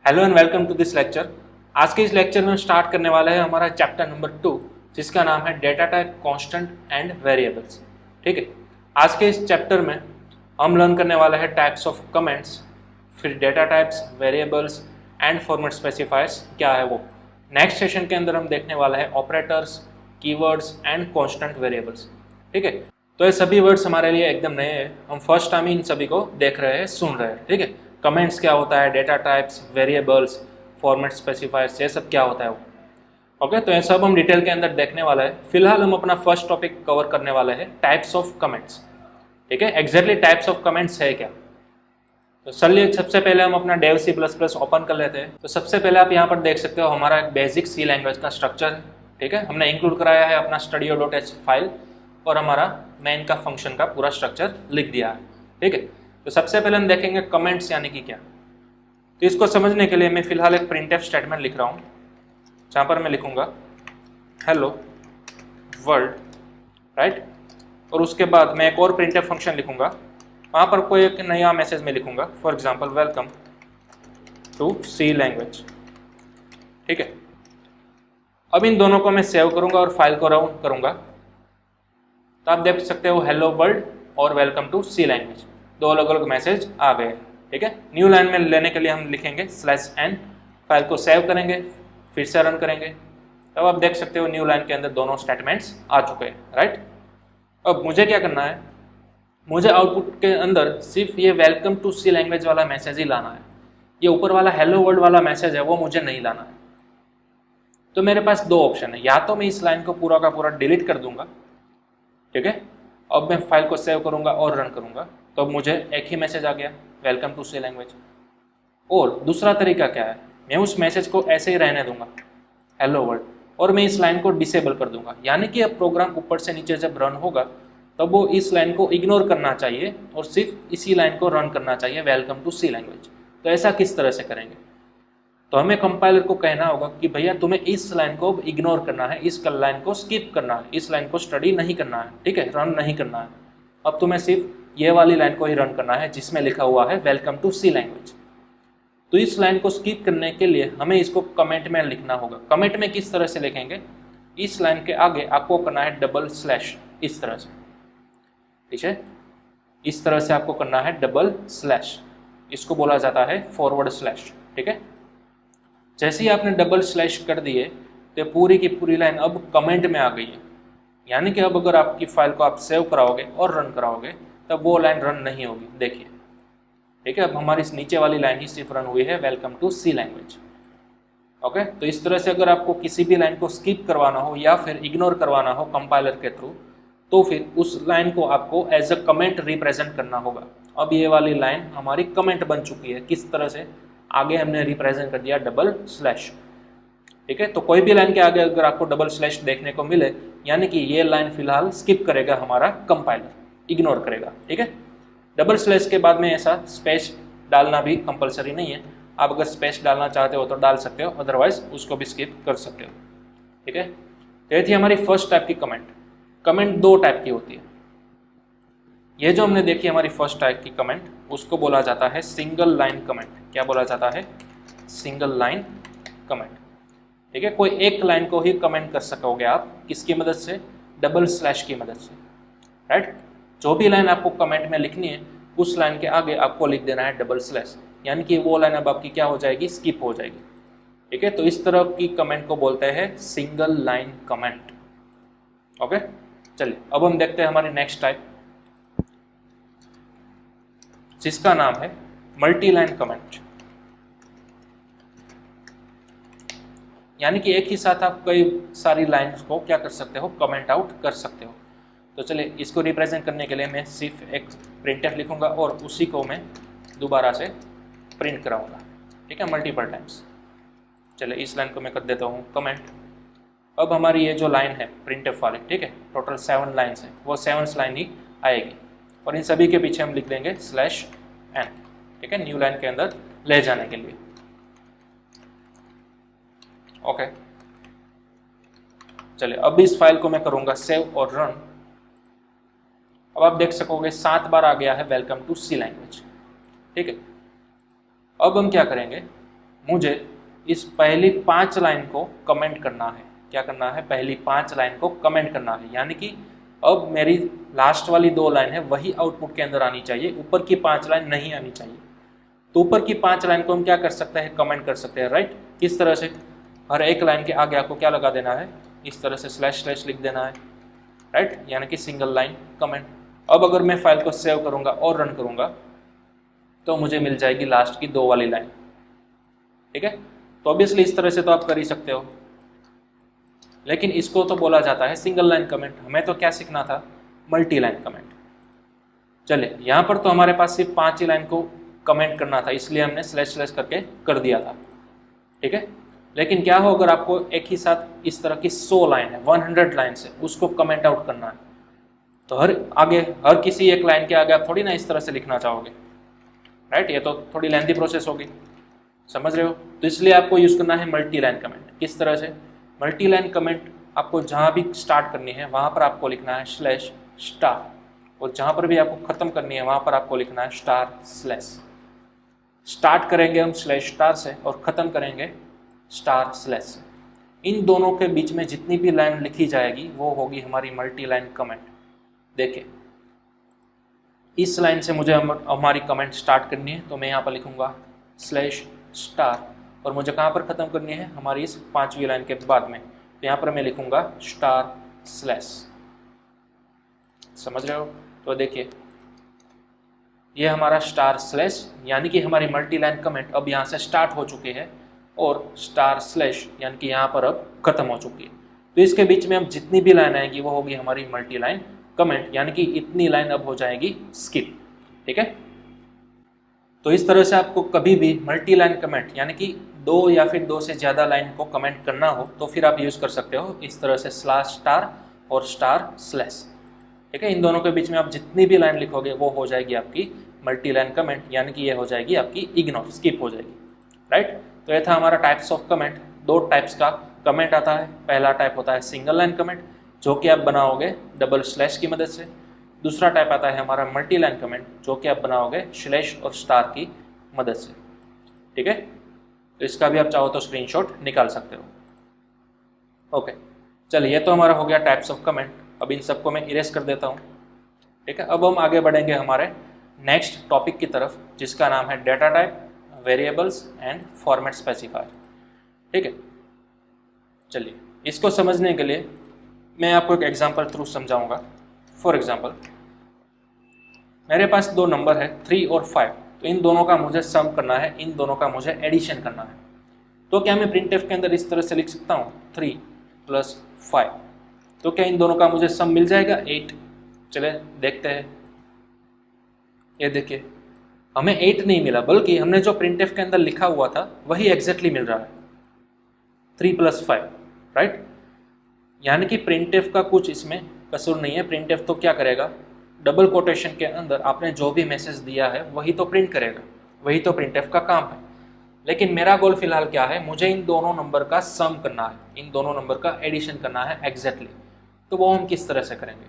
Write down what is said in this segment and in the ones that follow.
Hello and welcome to this lecture. आज के इस लेक्चर में स्टार्ट करने वाला है हमारा चैप्टर नंबर 2 जिसका नाम है data type constant and variables. ठीक है, आज के इस चैप्टर में हम लर्न करने वाला है टाइप्स ऑफ कमेंट्स, फिर data types, variables and format specifiers क्या है वो। नेक्स्ट सेशन के अंदर हम देखने वाला है operators, keywords and constant variables. ठीक है, तो ये सभी वर्ड्स हमारे लिए एकदम नए हैं, हम फर्स्ट टाइम ही इन सभी को देख रहे हैं, सुन रहे हैं। ठीक है, कमेंट्स क्या होता है, data types, variables, format specifiers, ये सब क्या होता है वो। ओके, तो ये सब हम डिटेल के अंदर देखने वाला है। फिलहाल हम अपना फर्स्ट टॉपिक कवर करने वाले हैं, टाइप्स ऑफ कमेंट्स। ठीक है, एग्जैक्टली टाइप्स ऑफ कमेंट्स है क्या। तो चलिए सबसे पहले हम अपना डेव C++ ओपन कर लेते हैं। तो सबसे पहले आप यहाँ पर देख सकते हो हमारा एक बेसिक सी लैंग्वेज का स्ट्रक्चर है। ठीक है, हमने इंक्लूड कराया है अपना studio.h फाइल और हमारा मेन का फंक्शन का पूरा स्ट्रक्चर लिख दिया है। ठीक है, तो सबसे पहले हम देखेंगे कमेंट्स यानी कि क्या। तो इसको समझने के लिए मैं फिलहाल एक प्रिंटफ स्टेटमेंट लिख रहा हूँ जहाँ पर मैं लिखूँगा हेलो वर्ल्ड, राइट। और उसके बाद मैं एक और प्रिंटफ फंक्शन लिखूँगा, वहाँ पर कोई एक नया मैसेज में लिखूँगा, for example welcome to C language. ठीक है, अब इन दोनों को मैं सेव करूँगा और फाइल को रन करूँगा। तो आप देख सकते हो हेलो वर्ल्ड और वेलकम टू सी लैंग्वेज, दो अलग अलग मैसेज आ गए। ठीक है, न्यू लाइन में लेने के लिए हम लिखेंगे /n, फाइल को सेव करेंगे, फिर से रन करेंगे। तब आप देख सकते हो न्यू लाइन के अंदर दोनों स्टेटमेंट्स आ चुके हैं, राइट। अब मुझे क्या करना है, मुझे आउटपुट के अंदर सिर्फ ये वेलकम टू सी लैंग्वेज वाला मैसेज ही लाना है। ये ऊपर वाला हेलो वर्ल्ड वाला मैसेज है वो मुझे नहीं लाना है। तो मेरे पास दो ऑप्शन है, या तो मैं इस लाइन को पूरा का पूरा डिलीट कर दूंगा। ठीक है, अब मैं फाइल को सेव करूंगा और रन करूंगा, तो अब मुझे एक ही मैसेज आ गया वेलकम टू सी लैंग्वेज। और दूसरा तरीका क्या है, मैं उस मैसेज को ऐसे ही रहने दूंगा हेलो वर्ल्ड, और मैं इस लाइन को डिसेबल कर दूंगा। यानी कि अब प्रोग्राम ऊपर से नीचे जब रन होगा तब वो इस लाइन को इग्नोर करना चाहिए और सिर्फ इसी लाइन को रन करना चाहिए वेलकम टू सी लैंग्वेज। तो ऐसा किस तरह से करेंगे, तो हमें कंपाइलर को कहना होगा कि भैया तुम्हें इस लाइन को इग्नोर करना है, इस लाइन को स्किप करना है, इस लाइन को स्टडी नहीं करना है। ठीक है, रन नहीं करना है। अब तुम्हें सिर्फ ये वाली लाइन को ही रन करना है जिसमें लिखा हुआ है वेलकम टू सी लैंग्वेज। तो इस लाइन को स्किप करने के लिए हमें इसको कमेंट में लिखना होगा। कमेंट में किस तरह से लिखेंगे, इस लाइन के आगे आपको करना है /, इस तरह से। ठीक है, इस तरह से आपको करना है /, इसको बोला जाता है फॉरवर्ड स्लैश। ठीक है, जैसे ही आपने // कर दिए तो पूरी की पूरी लाइन अब कमेंट में आ गई है। यानी कि अब अगर आपकी फाइल को आप सेव कराओगे और रन कराओगे तब वो लाइन रन नहीं होगी। देखिए, ठीक है, अब हमारी इस नीचे वाली लाइन ही सिर्फ रन हुई है welcome to C language. Okay, तो इस तरह से अगर आपको किसी भी लाइन को स्किप करवाना हो या फिर इग्नोर करवाना हो कंपाइलर के थ्रू, तो फिर उस लाइन को आपको एज अ कमेंट रिप्रेजेंट करना होगा। अब ये वाली लाइन हमारी कमेंट बन चुकी है, किस तरह से, आगे हमने रिप्रेजेंट कर दिया /। ठीक है, तो कोई भी लाइन के आगे अगर आपको // देखने को मिले यानी कि ये लाइन फिलहाल स्किप करेगा हमारा कंपाइलर, इग्नोर करेगा। ठीक है, // के बाद में ऐसा स्पेस डालना भी कंपलसरी नहीं है, आप अगर स्पेस डालना चाहते हो तो डाल सकते हो, अदरवाइज उसको भी स्किप कर सकते हो। ठीक है, तो ये थी हमारी फर्स्ट टाइप की कमेंट। कमेंट दो टाइप की होती है। ये जो हमने देखी हमारी फर्स्ट टाइप की कमेंट, उसको बोला जाता है सिंगल लाइन कमेंट। क्या बोला जाता है, सिंगल लाइन कमेंट। ठीक है, कोई एक लाइन को ही कमेंट कर सकोगे आप, किसकी मदद से, // की मदद से, राइट। जो भी लाइन आपको कमेंट में लिखनी है उस लाइन के आगे आपको लिख देना है // यानी कि वो लाइन अब आपकी क्या हो जाएगी, स्किप हो जाएगी। ठीक है, तो इस तरह की कमेंट को बोलते हैं सिंगल लाइन कमेंट। ओके, चलिए अब हम देखते हैं हमारी नेक्स्ट टाइप जिसका नाम है मल्टी लाइन कमेंट। यानी कि एक ही साथ आप कई सारी लाइन्स को क्या कर सकते हो, कमेंट आउट कर सकते हो। तो चलिए इसको रिप्रेजेंट करने के लिए मैं सिर्फ एक प्रिंटफ लिखूंगा और उसी को मैं दोबारा से प्रिंट कराऊंगा। ठीक है, मल्टीपल टाइम्स। चलिए इस लाइन को मैं कर देता हूँ कमेंट। अब हमारी ये जो लाइन है प्रिंटफ वाली, ठीक है, टोटल 7 लाइन्स है, वो 7 लाइन ही आएगी और इन सभी के पीछे हम लिख देंगे /n। ठीक है, न्यू लाइन के अंदर ले जाने के लिए। ओके, चलिए अब इस फाइल को मैं करूंगा सेव और रन। अब आप देख सकोगे 7 बार आ गया है वेलकम टू सी लैंग्वेज। ठीक है, अब हम क्या करेंगे, मुझे इस पहली 5 लाइन को कमेंट करना है। क्या करना है? पहली 5 लाइन को कमेंट करना है, यानी कि अब मेरी लास्ट वाली 2 लाइन है वही आउटपुट के अंदर आनी चाहिए, ऊपर की 5 लाइन नहीं आनी चाहिए। तो ऊपर की 5 लाइन को हम क्या कर सकते हैं? कमेंट कर सकते हैं, राइट। किस तरह से? हर एक लाइन के आगे आपको क्या लगा देना है? इस तरह से स्लैश स्लैश लिख देना है, राइट, यानी कि सिंगल लाइन कमेंट। अब अगर मैं फाइल को सेव करूंगा और रन करूंगा तो मुझे मिल जाएगी लास्ट की 2 वाली लाइन, ठीक है। तो ऑब्वियसली इस तरह से तो आप कर ही सकते हो, लेकिन इसको तो बोला जाता है सिंगल लाइन कमेंट। हमें तो क्या सीखना था? Multi line comment. चलिए, यहाँ पर तो हमारे पास सिर्फ 5 ही लाइन को कमेंट करना था, इसलिए हमने स्लैश स्लैश करके कर दिया था, ठीक है। लेकिन क्या हो अगर आपको एक ही साथ इस तरह की 100 लाइन है, 100 लाइन है, उसको कमेंट आउट करना है, तो हर किसी एक लाइन के आगे आप थोड़ी ना इस तरह से लिखना चाहोगे, राइट। ये तो थोड़ी लेंथी प्रोसेस होगी, समझ रहे हो। तो इसलिए आपको यूज़ करना है मल्टी लाइन कमेंट। किस तरह से? मल्टी लाइन कमेंट आपको जहाँ भी स्टार्ट करनी है वहाँ पर आपको लिखना है स्लैश स्टार, और जहाँ पर भी आपको ख़त्म करनी है वहाँ पर आपको लिखना है स्टार स्लैश। स्टार्ट करेंगे हम स्लैश स्टार से और ख़त्म करेंगे स्टार स्लैश से। इन दोनों के बीच में जितनी भी लाइन लिखी जाएगी वो होगी हमारी मल्टी लाइन कमेंट। देखिए, इस लाइन से मुझे हमारी कमेंट स्टार्ट करनी है, तो मैं यहाँ पर लिखूँगा स्लैश स्टार, और मुझे कहाँ पर ख़त्म करनी है? हमारी इस 5वीं लाइन के बाद में, तो यहाँ पर मैं लिखूँगा स्टार स्लैश। समझ रहे हो? तो देखिए, ये हमारा स्टार स्लैश, यानी कि हमारी मल्टी लाइन कमेंट अब यहाँ से स्टार्ट हो चुकी है, और स्टार स्लैश यानी कि यहाँ पर अब ख़त्म हो चुकी है। तो इसके बीच में अब जितनी भी लाइन आएगी वो होगी हमारी मल्टी लाइन कमेंट, यानी कि इतनी लाइन अब हो जाएगी स्किप, ठीक है। तो इस तरह से आपको कभी भी मल्टी लाइन कमेंट यानी कि 2 या फिर 2 से ज़्यादा लाइन को कमेंट करना हो तो फिर आप यूज़ कर सकते हो इस तरह से स्लैश स्टार और स्टार स्लैश, ठीक है। इन दोनों के बीच में आप जितनी भी लाइन लिखोगे वो हो जाएगी आपकी मल्टी लाइन कमेंट, यानी कि ये हो जाएगी आपकी इग्नोर, स्किप हो जाएगी, राइट। तो ये था हमारा टाइप्स ऑफ कमेंट। 2 टाइप्स का कमेंट आता है। पहला टाइप होता है सिंगल लाइन कमेंट, जो कि आप बनाओगे डबल स्लैश की मदद से। दूसरा टाइप आता है हमारा मल्टी लाइन कमेंट, जो कि आप बनाओगे स्लैश और स्टार की मदद से, ठीक है। तो इसका भी आप चाहो तो स्क्रीनशॉट निकाल सकते हो। ओके, चलिए, ये तो हमारा हो गया टाइप्स ऑफ कमेंट। अब इन सबको मैं इरेज कर देता हूँ, ठीक है। अब हम आगे बढ़ेंगे हमारे नेक्स्ट टॉपिक की तरफ, जिसका नाम है data type, variables and format specifier, ठीक है। चलिए, इसको समझने के लिए मैं आपको एक एग्जांपल थ्रू समझाऊंगा। फॉर एग्जांपल, मेरे पास 2 नंबर है 3 और 5, तो इन दोनों का मुझे सम करना है, इन दोनों का मुझे एडिशन करना है। तो क्या मैं प्रिंटफ के अंदर इस तरह से लिख सकता हूँ 3 + 5, तो क्या इन दोनों का मुझे सम मिल जाएगा 8? चले देखते हैं। ये देखिए, हमें 8 नहीं मिला, बल्कि हमने जो प्रिंटफ के अंदर लिखा हुआ था वही एग्जैक्टली मिल रहा है, 3 + 5, राइट। यानी कि प्रिंटफ का कुछ इसमें कसूर नहीं है। प्रिंटफ तो क्या करेगा? डबल कोटेशन के अंदर आपने जो भी मैसेज दिया है वही तो प्रिंट करेगा, वही तो प्रिंटफ का काम है। लेकिन मेरा गोल फिलहाल क्या है? मुझे इन दोनों नंबर का सम करना है, इन दोनों नंबर का एडिशन करना है एग्जैक्टली। तो वो हम किस तरह से करेंगे?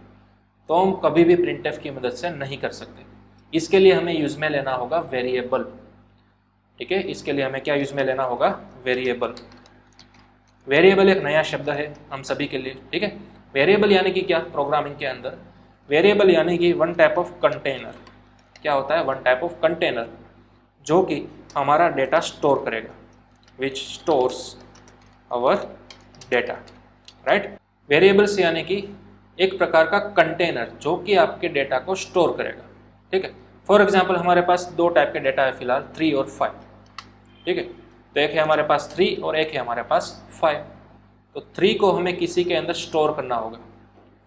तो हम कभी भी प्रिंटफ की मदद से नहीं कर सकते। इसके लिए हमें यूज में लेना होगा वेरिएबल, ठीक है। इसके लिए हमें क्या यूज में लेना होगा? वेरिएबल। वेरिएबल एक नया शब्द है हम सभी के लिए, ठीक है। वेरिएबल यानी कि क्या? प्रोग्रामिंग के अंदर वेरिएबल यानी कि वन टाइप ऑफ कंटेनर। क्या होता है? वन टाइप ऑफ कंटेनर, जो कि हमारा डेटा स्टोर करेगा, which stores our data, right. Variables यानी कि एक प्रकार का कंटेनर जो कि आपके डेटा को स्टोर करेगा, ठीक है। फॉर एग्जाम्पल, हमारे पास 2 टाइप के डेटा है फिलहाल, 3 और 5, ठीक है। तो एक है हमारे पास 3 और एक है हमारे पास 5। तो 3 को हमें किसी के अंदर स्टोर करना होगा।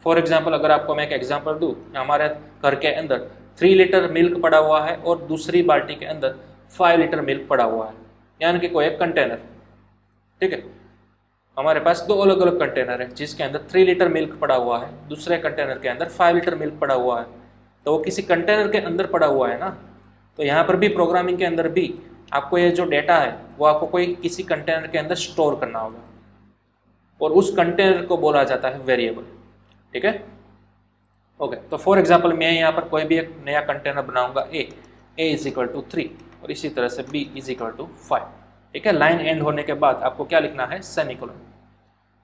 फॉर एग्जाम्पल, अगर आपको मैं एक एग्जाम्पल दूँ, हमारे घर के अंदर 3 लीटर मिल्क पड़ा हुआ है और दूसरी बाल्टी के अंदर 5 लीटर मिल्क पड़ा हुआ है, यानी कि कोई एक कंटेनर, ठीक है। हमारे पास 2 अलग अलग कंटेनर है, जिसके अंदर 3 लीटर मिल्क पड़ा हुआ है, दूसरे कंटेनर के अंदर 5 लीटर मिल्क पड़ा हुआ है। तो वो किसी कंटेनर के अंदर पड़ा हुआ है ना। तो यहाँ पर भी प्रोग्रामिंग के अंदर भी आपको ये जो डेटा है वो आपको कोई किसी कंटेनर के अंदर स्टोर करना होगा, और उस कंटेनर को बोला जाता है वेरिएबल, ठीक है। ओके, तो फॉर एग्जांपल, मैं यहाँ पर कोई भी एक नया कंटेनर बनाऊंगा, a = 3, और इसी तरह से b = 5। ठीक है, लाइन एंड होने के बाद आपको क्या लिखना है, सेमीकोलन।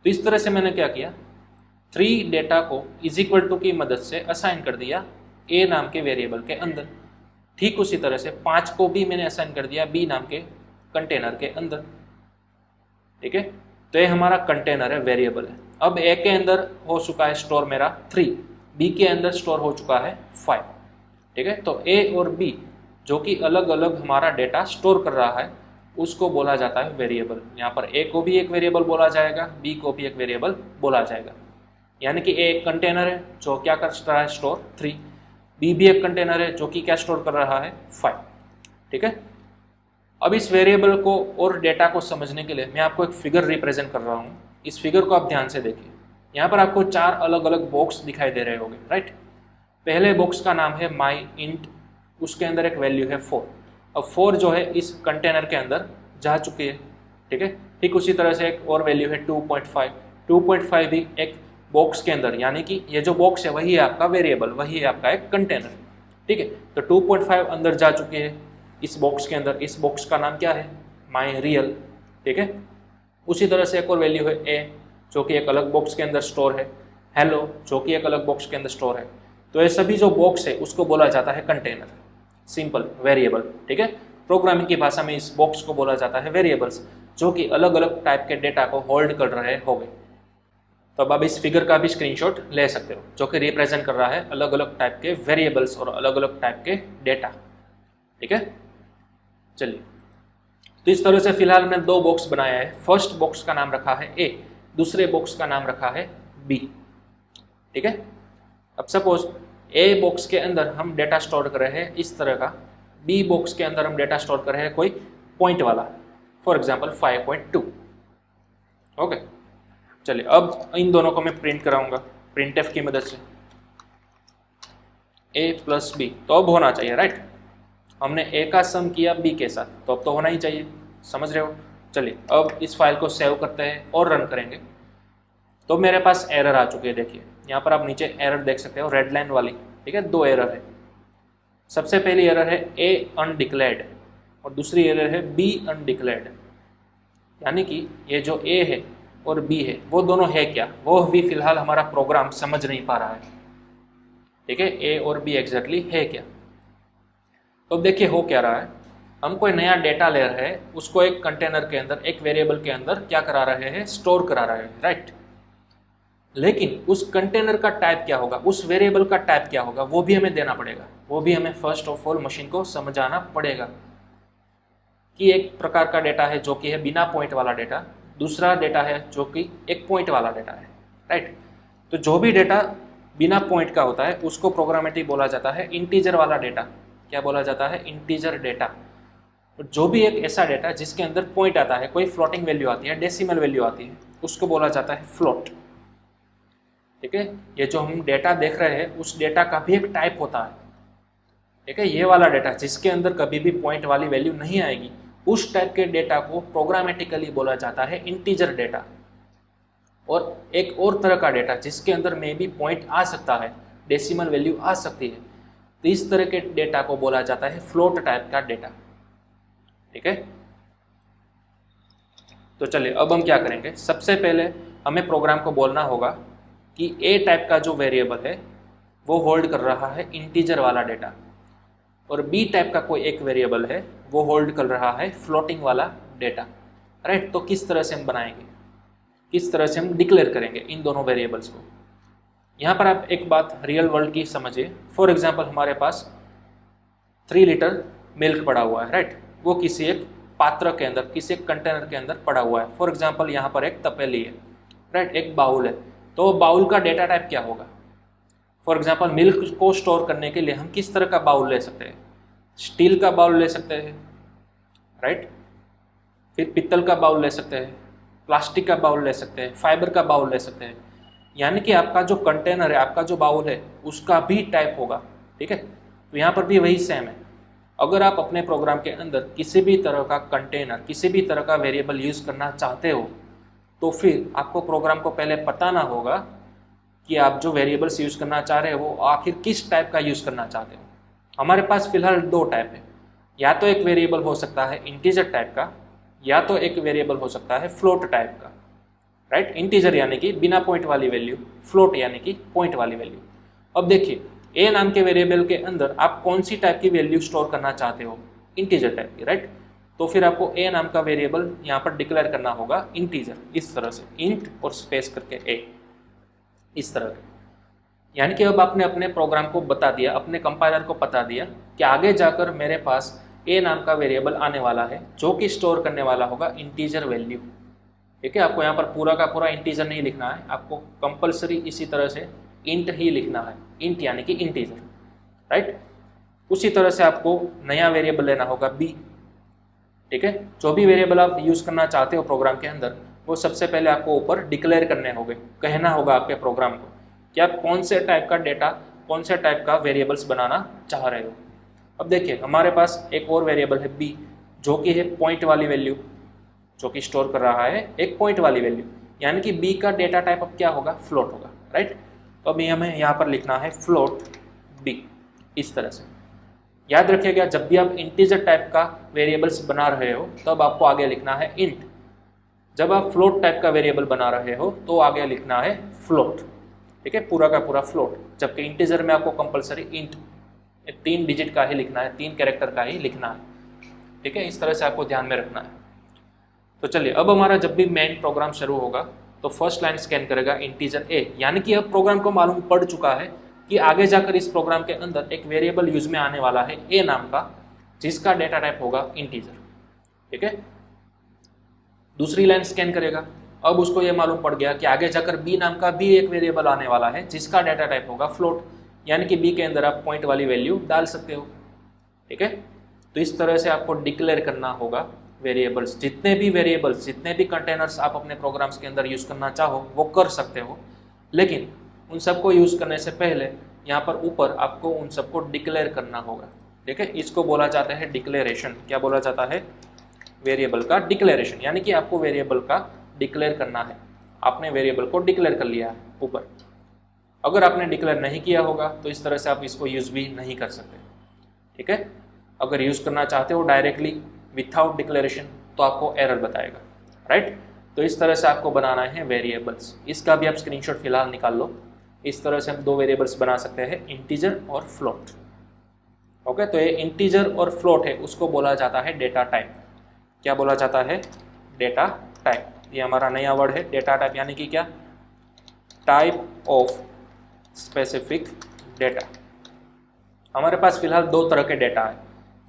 तो इस तरह से मैंने क्या किया, 3 डेटा को इज इक्वल टू की मदद से असाइन कर दिया ए नाम के वेरिएबल के अंदर। ठीक उसी तरह से 5 को भी मैंने असाइन कर दिया बी नाम के कंटेनर के अंदर। ठीक है, तो ये हमारा कंटेनर है, वेरिएबल है। अब ए के अंदर हो चुका है स्टोर मेरा 3, बी के अंदर स्टोर हो चुका है 5। ठीक है, तो ए और बी जो कि अलग अलग हमारा डेटा स्टोर कर रहा है उसको बोला जाता है वेरिएबल। यहाँ पर ए को भी एक वेरिएबल बोला जाएगा, बी को भी एक वेरिएबल बोला जाएगा। यानी कि ए एक कंटेनर है जो क्या कर रहा है, स्टोर 3, बी भी एक कंटेनर है जो कि क्या स्टोर कर रहा है, 5। ठीक है, अब इस वेरिएबल को और डेटा को समझने के लिए मैं आपको एक फिगर रिप्रेजेंट कर रहा हूँ। इस फिगर को आप ध्यान से देखिए। यहाँ पर आपको 4 अलग अलग बॉक्स दिखाई दे रहे होंगे, राइट। पहले बॉक्स का नाम है माई इंट, उसके अंदर एक वैल्यू है 4। अब 4 जो है इस कंटेनर के अंदर जा चुकी है। ठीक है, ठीक उसी तरह से एक और वैल्यू है 2.5। 2.5 भी एक बॉक्स के अंदर, यानी कि ये जो बॉक्स है वही है आपका वेरिएबल, वही है आपका एक कंटेनर। ठीक है, तो 2.5 अंदर जा चुके हैं इस बॉक्स के अंदर। इस बॉक्स का नाम क्या है, माई रियल। ठीक है, उसी तरह से एक और वैल्यू है ए जो कि एक अलग बॉक्स के अंदर स्टोर है, हेलो जो कि एक अलग बॉक्स के अंदर स्टोर है। तो ये सभी जो बॉक्स है उसको बोला जाता है कंटेनर, सिंपल वेरिएबल। ठीक है, प्रोग्रामिंग की भाषा में इस बॉक्स को बोला जाता है वेरिएबल्स, जो कि अलग अलग टाइप के डेटा को होल्ड कर रहे होंगे। तो अब आप इस फिगर का भी स्क्रीनशॉट ले सकते हो जो कि रिप्रेजेंट कर रहा है अलग अलग टाइप के वेरिएबल्स और अलग अलग टाइप के डेटा। ठीक है, चलिए, तो इस तरह से फिलहाल मैंने 2 बॉक्स बनाया है। फर्स्ट बॉक्स का नाम रखा है ए, दूसरे बॉक्स का नाम रखा है बी। ठीक है, अब सपोज ए बॉक्स के अंदर हम डेटा स्टोर कर रहे हैं इस तरह का, बी बॉक्स के अंदर हम डेटा स्टोर कर रहे हैं कोई पॉइंट वाला, फॉर एग्जांपल 5.2। ओके, चलिए, अब इन दोनों को मैं प्रिंट कराऊंगा प्रिंटएफ की मदद से, a प्लस बी। तो अब होना चाहिए, राइट। हमने a का सम किया b के साथ, तो अब तो होना ही चाहिए, समझ रहे हो। चलिए, अब इस फाइल को सेव करते हैं और रन करेंगे। तो मेरे पास एरर आ चुकी है, देखिए यहाँ पर आप नीचे एरर देख सकते हो, रेड लाइन वाली। ठीक है, 2 एरर है। सबसे पहली एरर है a अनडिक्लेयर्ड और दूसरी एरर है b अनडिक्लेयर्ड। यानी कि ये जो a है और b है वो दोनों है क्या, वो भी फिलहाल हमारा प्रोग्राम समझ नहीं पा रहा है। ठीक है, a और b एग्जैक्टली है क्या। तो अब देखिए हो क्या रहा है, हम कोई नया डेटा ले रहे हैं, उसको एक कंटेनर के अंदर, एक वेरिएबल के अंदर क्या करा रहे हैं, स्टोर करा रहे हैं, राइट। लेकिन उस कंटेनर का टाइप क्या होगा, उस वेरिएबल का टाइप क्या होगा, वो भी हमें देना पड़ेगा। वो भी हमें फर्स्ट ऑफ ऑल मशीन को समझाना पड़ेगा कि एक प्रकार का डेटा है जो कि है बिना पॉइंट वाला डेटा, दूसरा डेटा है जो कि एक पॉइंट वाला डेटा है, राइट। तो जो भी डेटा बिना पॉइंट का होता है उसको प्रोग्रामेटिक बोला जाता है इंटीजर वाला डेटा। क्या बोला जाता है, इंटीजर डेटा। जो भी एक ऐसा डेटा जिसके अंदर पॉइंट आता है, कोई फ्लोटिंग वैल्यू आती है, डेसिमल वैल्यू आती है, उसको बोला जाता है फ्लोट। ठीक है, ये जो हम डेटा देख रहे हैं उस डेटा का भी एक टाइप होता है। ठीक है, ये वाला डेटा जिसके अंदर कभी भी पॉइंट वाली वैल्यू नहीं आएगी, उस टाइप के डेटा को प्रोग्रामेटिकली बोला जाता है इंटीजर डेटा। और एक और तरह का डेटा जिसके अंदर में भी पॉइंट आ सकता है, डेसिमल वैल्यू आ सकती है, तो इस तरह के डेटा को बोला जाता है फ्लोट टाइप का डेटा। ठीक है, तो चलिए अब हम क्या करेंगे, सबसे पहले हमें प्रोग्राम को बोलना होगा कि ए टाइप का जो वेरिएबल है वो होल्ड कर रहा है इंटीजर वाला डेटा, और बी टाइप का कोई एक वेरिएबल है वो होल्ड कर रहा है फ्लोटिंग वाला डेटा, राइट। तो किस तरह से हम बनाएंगे, किस तरह से हम डिक्लेयर करेंगे इन दोनों वेरिएबल्स को। यहाँ पर आप एक बात रियल वर्ल्ड की समझिए। फॉर एग्जांपल हमारे पास 3 लीटर मिल्क पड़ा हुआ है, राइट। वो किसी एक पात्र के अंदर, किसी एक कंटेनर के अंदर पड़ा हुआ है। फॉर एग्जांपल यहाँ पर एक तपेली है, राइट, एक बाउल है। तो बाउल का डेटा टाइप क्या होगा। फॉर एग्जांपल मिल्क को स्टोर करने के लिए हम किस तरह का बाउल ले सकते हैं, स्टील का बाउल ले सकते हैं, राइट, फिर पित्तल का बाउल ले सकते हैं, प्लास्टिक का बाउल ले सकते हैं, फाइबर का बाउल ले सकते हैं। यानी कि आपका जो कंटेनर है, आपका जो बाउल है, उसका भी टाइप होगा। ठीक है, तो यहाँ पर भी वही सेम है। अगर आप अपने प्रोग्राम के अंदर किसी भी तरह का कंटेनर, किसी भी तरह का वेरिएबल यूज़ करना चाहते हो, तो फिर आपको प्रोग्राम को पहले बताना होगा कि आप जो वेरिएबल्स यूज़ करना चाह रहे हो वो आखिर किस टाइप का यूज़ करना चाहते हो। हमारे पास फिलहाल 2 टाइप है, या तो एक वेरिएबल हो सकता है इंटीजर टाइप का, या तो एक वेरिएबल हो सकता है फ्लोट टाइप का, राइट, इंटीजर यानी कि बिना पॉइंट वाली वैल्यू, फ्लोट यानी कि पॉइंट वाली वैल्यू। अब देखिए ए नाम के वेरिएबल के अंदर आप कौन सी टाइप की वैल्यू स्टोर करना चाहते हो, इंटीजर टाइप की, राइट। तो फिर आपको ए नाम का वेरिएबल यहाँ पर डिक्लेयर करना होगा इंटीजर, इस तरह से इंट और स्पेस करके ए, इस तरह के। यानी कि अब आपने अपने प्रोग्राम को बता दिया, अपने कंपाइलर को बता दिया कि आगे जाकर मेरे पास ए नाम का वेरिएबल आने वाला है जो कि स्टोर करने वाला होगा इंटीजर वैल्यू। ठीक है, आपको यहाँ पर पूरा का पूरा इंटीजर नहीं लिखना है, आपको कंपलसरी इसी तरह से इंट ही लिखना है, इंट यानी कि इंटीजर, राइट। उसी तरह से आपको नया वेरिएबल लेना होगा बी। ठीक है, जो भी वेरिएबल आप यूज़ करना चाहते हो प्रोग्राम के अंदर, वो सबसे पहले आपको ऊपर डिक्लेयर करने होंगे, कहना होगा आपके प्रोग्राम को कि आप कौन से टाइप का डेटा, कौन से टाइप का वेरिएबल्स बनाना चाह रहे हो। अब देखिए हमारे पास एक और वेरिएबल है बी, जो कि है पॉइंट वाली वैल्यू, जो कि स्टोर कर रहा है एक पॉइंट वाली वैल्यू, यानी कि बी का डेटा टाइप अब क्या होगा, फ्लोट होगा, राइट। तो अभी हमें यहाँ पर लिखना है फ्लोट बी, इस तरह से। याद रखिएगा जब भी आप इंटीजर टाइप का वेरिएबल्स बना रहे हो तब आपको आगे लिखना है इंट, जब आप फ्लोट टाइप का वेरिएबल बना रहे हो तो आगे लिखना है फ्लोट। ठीक है, पूरा का पूरा फ्लोट, जबकि इंटीजर में आपको कंपलसरी इंट 3 डिजिट का ही लिखना है, 3 कैरेक्टर का ही लिखना है। ठीक है, इस तरह से आपको ध्यान में रखना है। तो चलिए अब हमारा जब भी मेन प्रोग्राम शुरू होगा तो फर्स्ट लाइन स्कैन करेगा इंटीजर ए, यानी कि अब प्रोग्राम को मालूम पड़ चुका है कि आगे जाकर इस प्रोग्राम के अंदर एक वेरिएबल यूज में आने वाला है ए नाम का, जिसका डेटा टाइप होगा इंटीजर। ठीक है, दूसरी लाइन स्कैन करेगा, अब उसको ये मालूम पड़ गया कि आगे जाकर बी नाम का भी एक वेरिएबल आने वाला है जिसका डेटा टाइप होगा फ्लोट, यानी कि बी के अंदर आप पॉइंट वाली वैल्यू डाल सकते हो। ठीक है, तो इस तरह से आपको डिक्लेयर करना होगा वेरिएबल्स, जितने भी वेरिएबल्स, जितने भी कंटेनर्स आप अपने प्रोग्राम्स के अंदर यूज़ करना चाहो वो कर सकते हो, लेकिन उन सबको यूज़ करने से पहले यहाँ पर ऊपर आपको उन सबको डिक्लेयर करना होगा। ठीक है, इसको बोला जाता है डिक्लेरेशन। क्या बोला जाता है, वेरिएबल का डिक्लेरेशन, यानी कि आपको वेरिएबल का डिक्लेयर करना है। आपने वेरिएबल को डिक्लेयर कर लिया है ऊपर, अगर आपने डिक्लेयर नहीं किया होगा तो इस तरह से आप इसको यूज़ भी नहीं कर सकते। ठीक है, अगर यूज़ करना चाहते हो डायरेक्टली विथआउट डिक्लेरेशन तो आपको एरर बताएगा, राइट। तो इस तरह से आपको बनाना है वेरिएबल्स, इसका भी आप स्क्रीनशॉट फिलहाल निकाल लो। इस तरह से हम 2 वेरिएबल्स बना सकते हैं, इंटीजर और फ्लोट। ओके, तो ये इंटीजर और फ्लोट है, उसको बोला जाता है डेटा टाइप। क्या बोला जाता है, डेटा टाइप। ये हमारा नया वर्ड है डेटा टाइप, यानी कि क्या, टाइप ऑफ स्पेसिफिक डेटा। हमारे पास फिलहाल 2 तरह के डेटा है,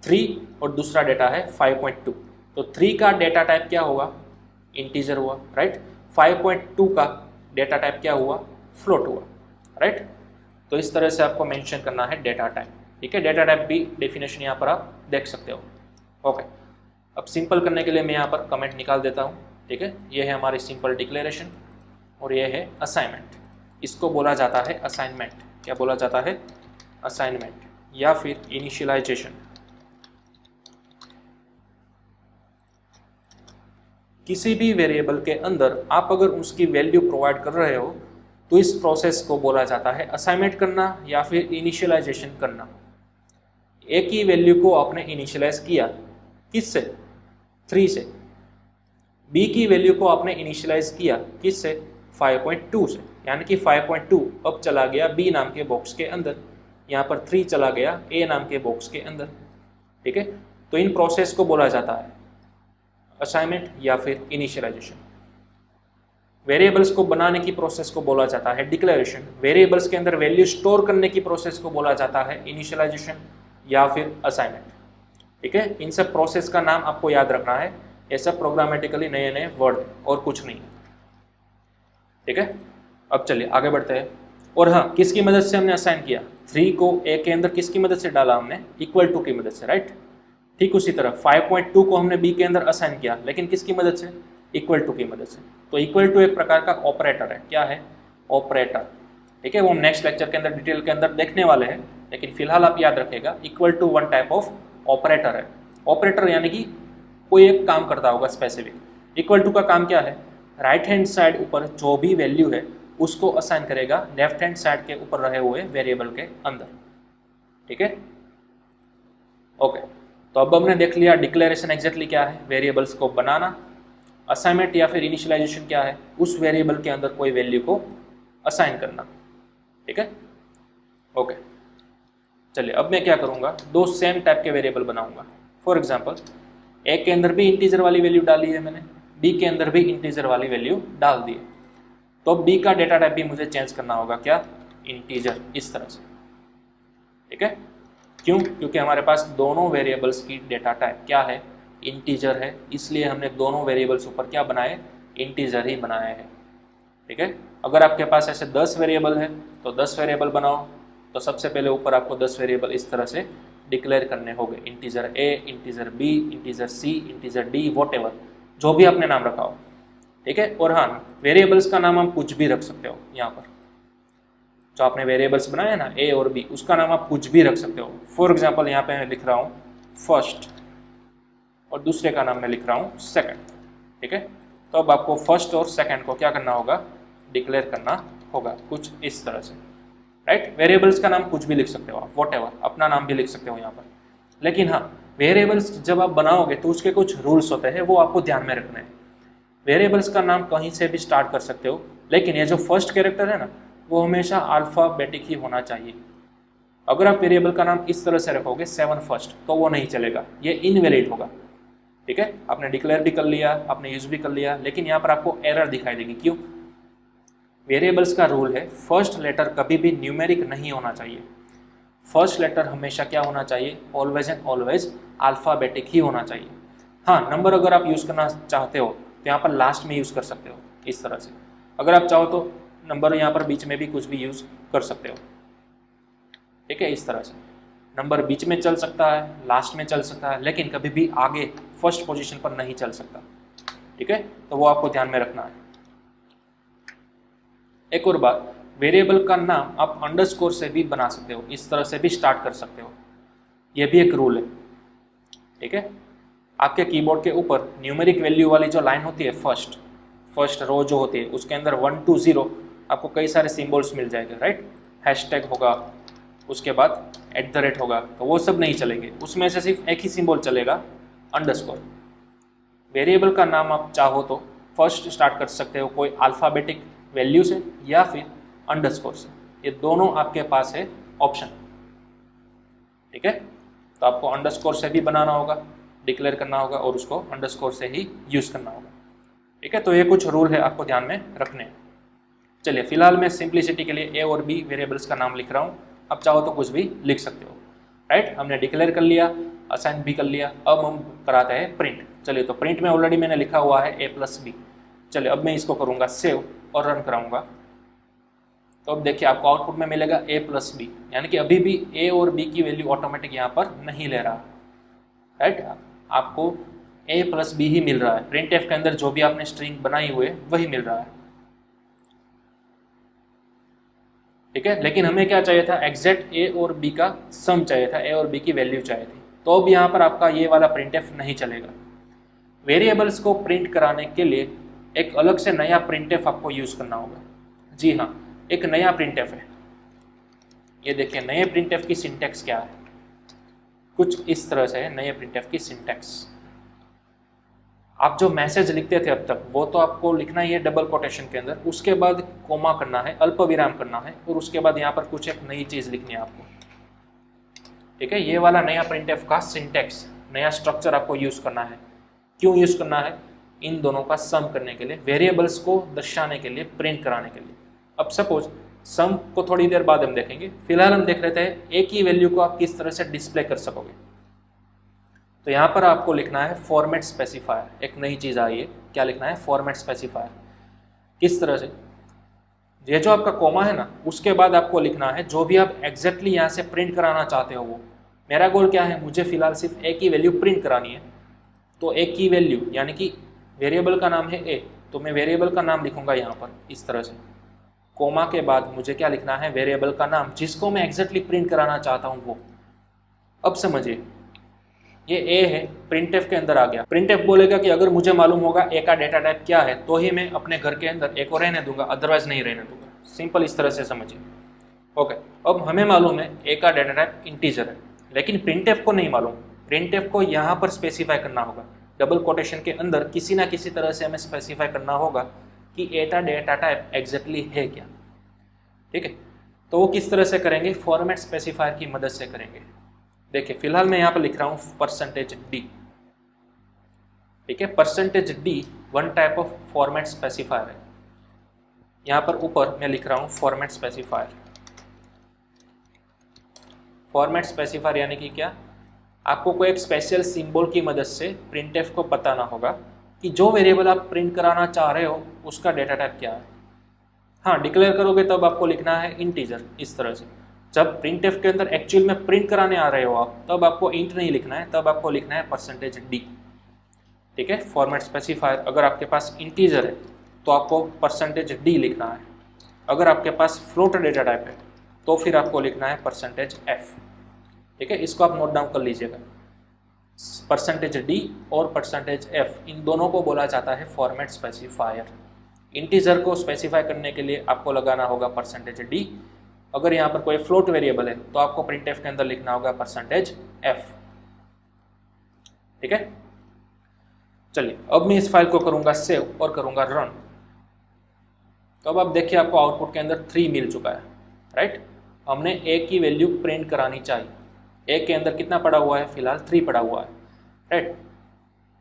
3 और दूसरा डेटा है 5.2। तो 3 का डेटा टाइप क्या होगा, इंटीजर हुआ, राइट। 5.2 का डेटा टाइप क्या हुआ, फ्लोट हुआ, राइट। तो इस तरह से आपको मेंशन करना है डेटा टाइप। ठीक है, डेटा टाइप भी डेफिनेशन यहाँ पर आप देख सकते हो। ओके, अब सिंपल करने के लिए मैं यहाँ पर कमेंट निकाल देता हूँ। ठीक है, ये है हमारी सिंपल डिक्लेरेशन और ये है असाइनमेंट। इसको बोला जाता है असाइनमेंट। क्या बोला जाता है, असाइनमेंट या फिर इनिशियलाइजेशन। किसी भी वेरिएबल के अंदर आप अगर उसकी वैल्यू प्रोवाइड कर रहे हो तो इस प्रोसेस को बोला जाता है असाइनमेंट करना या फिर इनिशियलाइजेशन करना। एक ही वैल्यू को आपने इनिशियलाइज किया, किससे, 3 से। बी की वैल्यू को आपने इनिशियलाइज किया किससे, 5.2 से, यानी कि 5.2 अब चला गया बी नाम के बॉक्स के अंदर, यहाँ पर 3 चला गया ए नाम के बॉक्स के अंदर। ठीक है, तो इन प्रोसेस को बोला जाता है असाइनमेंट या फिर इनिशियलाइजेशन। वेरिएबल्स को बनाने की प्रोसेस को बोला जाता है डिक्लेरेशन। वेरिएबल्स के अंदर वैल्यू स्टोर करने की प्रोसेस को बोला जाता है इनिशियलाइजेशन या फिर असाइनमेंट। ठीक है, इन सब प्रोसेस का नाम आपको याद रखना है, ये सब प्रोग्रामेटिकली नए नए वर्ड और कुछ नहीं। ठीक है, अब चलिए आगे बढ़ते हैं। और हाँ, किसकी मदद से हमने असाइन किया, 3 को ए के अंदर किसकी मदद से डाला हमने, इक्वल टू की मदद से, राइट। ठीक उसी तरह 5.2 को हमने बी के अंदर असाइन किया, लेकिन किसकी मदद से, इक्वल टू की मदद से। तो इक्वल टू एक प्रकार का ऑपरेटर है। क्या है, ऑपरेटर। ठीक है, वो हम नेक्स्ट लेक्चर के अंदर डिटेल के अंदर देखने वाले हैं, लेकिन फिलहाल आप याद रखिएगा equal to 1 type of operator है। ऑपरेटर यानी कि कोई एक काम करता होगा स्पेसिफिक। इक्वल टू का काम क्या है, राइट हैंड साइड ऊपर जो भी वैल्यू है उसको असाइन करेगा लेफ्ट हैंड साइड के ऊपर रहे हुए वेरिएबल के अंदर। ठीक है, ओके। तो अब हमने देख लिया डिक्लेरेशन एग्जैक्टली क्या है, वेरिएबल्स को बनाना। असाइनमेंट या फिर इनिशियलाइजेशन क्या है, उस वेरिएबल के अंदर कोई वैल्यू को असाइन करना। ठीक है, ओके। चलिए अब मैं क्या करूँगा, दो सेम टाइप के वेरिएबल बनाऊंगा। फॉर एग्जाम्पल ए के अंदर भी इंटीजर वाली वैल्यू डाली है मैंने, बी के अंदर भी इंटीजर वाली वैल्यू डाल दी है। तो बी का डेटा टाइप भी मुझे चेंज करना होगा, क्या, इंटीजर, इस तरह से। ठीक है, क्यों, क्योंकि हमारे पास दोनों वेरिएबल्स की डेटा टाइप क्या है, इंटीजर है, इसलिए हमने दोनों वेरिएबल्स ऊपर क्या बनाए, इंटीजर ही बनाए हैं। ठीक है, अगर आपके पास ऐसे 10 वेरिएबल है तो 10 वेरिएबल बनाओ, तो सबसे पहले ऊपर आपको 10 वेरिएबल इस तरह से डिक्लेयर करने होंगे, integer a, integer B, integer C, integer D, whatever, जो भी आपने नाम रखा हो। ठीक है, और हाँ, वेरिएबल्स का नाम आप कुछ भी रख सकते हो। यहाँ पर जो आपने वेरिएबल्स बनाए हैं ना, ए और बी, उसका नाम आप कुछ भी रख सकते हो। फॉर एग्जाम्पल यहाँ पे मैं लिख रहा हूँ फर्स्ट और दूसरे का नाम मैं लिख रहा हूँ सेकंड। ठीक है, तो अब आपको फर्स्ट और सेकंड को क्या करना होगा, डिक्लेयर करना होगा कुछ इस तरह से। राइट, वेरिएबल्स का नाम कुछ भी लिख सकते हो आप, वॉटएवर, अपना नाम भी लिख सकते हो यहाँ पर। लेकिन हाँ, वेरिएबल्स जब आप बनाओगे तो उसके कुछ रूल्स होते हैं, वो आपको ध्यान में रखने हैं। वेरिएबल्स का नाम कहीं से भी स्टार्ट कर सकते हो, लेकिन ये जो फर्स्ट कैरेक्टर है ना, वो हमेशा अल्फाबेटिक ही होना चाहिए। अगर आप वेरिएबल का नाम इस तरह से रखोगे 7 फर्स्ट, तो वो नहीं चलेगा, ये इनवैलिड होगा। ठीक है, आपने डिक्लेयर भी कर लिया, आपने यूज भी कर लिया, लेकिन यहाँ पर आपको एरर दिखाई देगी। क्यों, वेरिएबल्स का रूल है फर्स्ट लेटर कभी भी न्यूमेरिक नहीं होना चाहिए। फर्स्ट लेटर हमेशा क्या होना चाहिए, ऑलवेज एंड ऑलवेज अल्फाबेटिक ही होना चाहिए। हाँ, नंबर अगर आप यूज़ करना चाहते हो तो यहाँ पर लास्ट में यूज़ कर सकते हो इस तरह से। अगर आप चाहो तो नंबर यहाँ पर बीच में भी कुछ भी यूज़ कर सकते हो। ठीक है, इस तरह से नंबर बीच में चल सकता है, लास्ट में चल सकता है, लेकिन कभी भी आगे फर्स्ट पोजीशन पर नहीं चल सकता। ठीक है, तो वो आपको ध्यान में रखना है। एक और बात, वेरिएबल का नाम आप अंडरस्कोर से भी बना सकते हो, इस तरह से भी स्टार्ट कर सकते हो, ये भी एक रूल है। ठीक है, आपके कीबोर्ड के ऊपर न्यूमेरिक वैल्यू वाली जो लाइन होती है, फर्स्ट रो जो होती है, उसके अंदर 1 to 0 आपको कई सारे सिंबल्स मिल जाएंगे। राइट, हैशटैग होगा, उसके बाद @ होगा, तो वो सब नहीं चलेंगे, उसमें से सिर्फ एक ही सिंबल चलेगा, अंडरस्कोर। वेरिएबल का नाम आप चाहो तो फर्स्ट स्टार्ट कर सकते हो कोई अल्फ़ाबेटिक वैल्यू से या फिर अंडरस्कोर से, ये दोनों आपके पास है ऑप्शन। ठीक है, तो आपको अंडरस्कोर से भी बनाना होगा, डिक्लेयर करना होगा, और उसको अंडरस्कोर से ही यूज़ करना होगा। ठीक है, तो ये कुछ रूल है आपको ध्यान में रखने हैं। चलिए, फिलहाल मैं सिंप्लिसिटी के लिए ए और बी वेरिएबल्स का नाम लिख रहा हूँ, आप चाहो तो कुछ भी लिख सकते हो। राइट, हमने डिक्लेयर कर लिया, असाइन भी कर लिया, अब हम कराते हैं प्रिंट। चलिए, तो प्रिंट में ऑलरेडी मैंने लिखा हुआ है a+b। चलिए, अब मैं इसको करूँगा सेव और रन कराऊंगा, तो अब देखिए आपको आउटपुट में मिलेगा a+b, यानी कि अभी भी a और b की वैल्यू ऑटोमेटिक यहाँ पर नहीं ले रहा। राइट, आपको a+b ही मिल रहा है, प्रिंटफ के अंदर जो भी आपने स्ट्रिंग बनाई हुई है वही मिल रहा है। ठीक है, लेकिन हमें क्या चाहिए था, एग्जैक्ट a और b का सम चाहिए था, a और b की वैल्यू चाहिए थी। तो अब यहाँ पर आपका ये वाला प्रिंटफ नहीं चलेगा। वेरिएबल्स को प्रिंट कराने के लिए एक अलग से नया प्रिंटफ आपको यूज़ करना होगा। जी हाँ, एक नया प्रिंटफ है, ये देखिए नए प्रिंटफ की सिंटैक्स क्या है, कुछ इस तरह से है नए प्रिंटफ की सिंटैक्स। आप जो मैसेज लिखते थे अब तक, वो तो आपको लिखना ही है डबल कोटेशन के अंदर, उसके बाद कोमा करना है, अल्प विराम करना है, और उसके बाद यहाँ पर कुछ एक नई चीज़ लिखनी है आपको। ठीक है, ये वाला नया प्रिंटफ का सिंटैक्स, नया स्ट्रक्चर आपको यूज़ करना है। क्यों यूज़ करना है, इन दोनों का सम करने के लिए, वेरिएबल्स को दर्शाने के लिए, प्रिंट कराने के लिए। अब सपोज सम को थोड़ी देर बाद हम देखेंगे, फिलहाल हम देख लेते हैं एक ही वैल्यू को आप किस तरह से डिस्प्ले कर सकोगे। तो यहाँ पर आपको लिखना है फॉर्मेट स्पेसिफायर, एक नई चीज़ आई है, क्या लिखना है, फॉर्मेट स्पेसिफायर। किस तरह से, ये जो आपका कोमा है ना, उसके बाद आपको लिखना है जो भी आप एग्जैक्टली यहाँ से प्रिंट कराना चाहते हो वो। मेरा गोल क्या है, मुझे फिलहाल सिर्फ एक ही वैल्यू प्रिंट करानी है, तो एक ही वैल्यू, यानी कि वेरिएबल का नाम है a, तो मैं वेरिएबल का नाम लिखूंगा यहाँ पर इस तरह से, कोमा के बाद मुझे क्या लिखना है, वेरिएबल का नाम जिसको मैं एग्जैक्टली प्रिंट कराना चाहता हूँ वो। अब समझिए, ये a है, प्रिंटफ के अंदर आ गया। प्रिंटफ बोलेगा कि अगर मुझे मालूम होगा a का डेटा टाइप क्या है तो ही मैं अपने घर के अंदर a को रहने दूंगा, अदरवाइज नहीं रहने दूंगा। सिंपल इस तरह से समझिए। ओके, अब हमें मालूम है a का डेटा टाइप इंटीजर है, लेकिन प्रिंटफ को नहीं मालूम। प्रिंटफ को यहाँ पर स्पेसिफाई करना होगा, डबल कोटेशन के अंदर किसी ना किसी तरह से हमें स्पेसिफाई करना होगा कि एटा डेटा टाइप एग्जैक्टली है क्या। ठीक है, तो वो किस तरह से करेंगे, फॉर्मेट स्पेसिफायर की मदद से करेंगे। देखिए फिलहाल मैं यहाँ पर लिख रहा हूँ %d। ठीक है, %d one type of format specifier है। यहाँ पर ऊपर मैं लिख रहा हूँ फॉर्मेट स्पेसिफायर। फॉर्मेट स्पेसिफायर यानी कि क्या, आपको कोई एक स्पेशल सिंबल की मदद से प्रिंटफ को बताना होगा कि जो वेरिएबल आप प्रिंट कराना चाह रहे हो उसका डेटा टाइप क्या है। हाँ, डिक्लेयर करोगे तब आपको लिखना है इंटीजर इस तरह से। जब प्रिंटफ के अंदर एक्चुअल में प्रिंट कराने आ रहे हो आप, तब आपको इंट नहीं लिखना है, तब आपको लिखना है %d। ठीक है, फॉर्मेट स्पेसिफायर अगर आपके पास इंटीजर है तो आपको %d लिखना है। अगर आपके पास फ्लोट डेटा टाइप है तो फिर आपको लिखना है %f। ठीक है, इसको आप नोट डाउन कर लीजिएगा। %d और %f इन दोनों को बोला जाता है फॉर्मेट स्पेसिफायर। इंटीजर को स्पेसिफाई करने के लिए आपको लगाना होगा %d। अगर यहाँ पर कोई फ्लोट वेरिएबल है तो आपको प्रिंटफ के अंदर लिखना होगा %f। ठीक है, चलिए अब मैं इस फाइल को करूँगा सेव और करूँगा रन। तो अब आप देखिए आपको आउटपुट के अंदर 3 मिल चुका है, राइट। हमने a की वैल्यू प्रिंट करानी चाहिए। a के अंदर कितना पड़ा हुआ है, फिलहाल 3 पड़ा हुआ है, राइट।